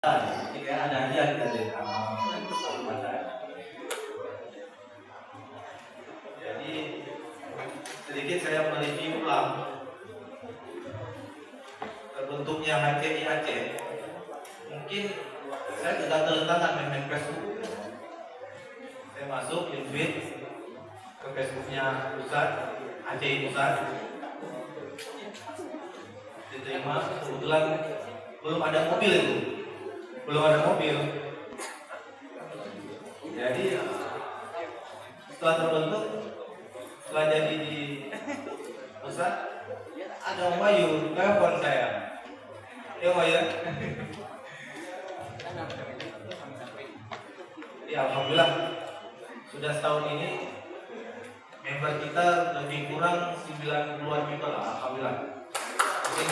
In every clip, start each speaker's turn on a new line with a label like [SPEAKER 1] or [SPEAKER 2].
[SPEAKER 1] Jika ada hadiah kita berikan. Jadi sedikit saya mereview ulang terbentuknya HCI Aceh. Mungkin saya sudah terletakkan main Facebook. Saya masuk invite ke Facebooknya Pusat HCI Pusat. Diterima, kebetulan belum ada mobil itu. Belum ada mobil. Jadi setelah terbentuk, setelah jadi di pusat, ada Om Bayu, telepon saya. Ya Om Bayu. Ya alhamdulillah sudah setahun ini member kita lebih kurang 90-an member lah, alhamdulillah. Mungkin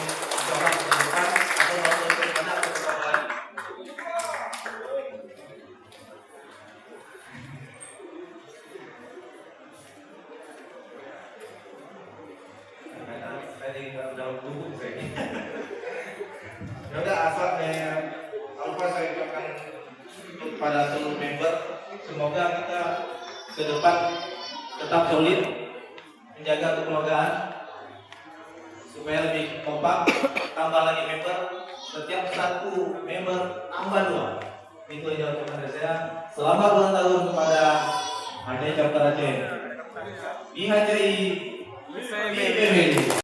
[SPEAKER 1] coba ke depan atau mau ke depan atau ke depan lagi. Saya udah dukung saya. Ya udah asal tanpa saya ucapkan kepada seluruh member, semoga kita ke depan tetap solid menjaga kekeluargaan supaya lebih kompak, tambah lagi member, setiap satu member tambah 2. Itu yang ucapkan dari saya. Selamat ulang tahun kepada HCI Chapter Aceh. IHCI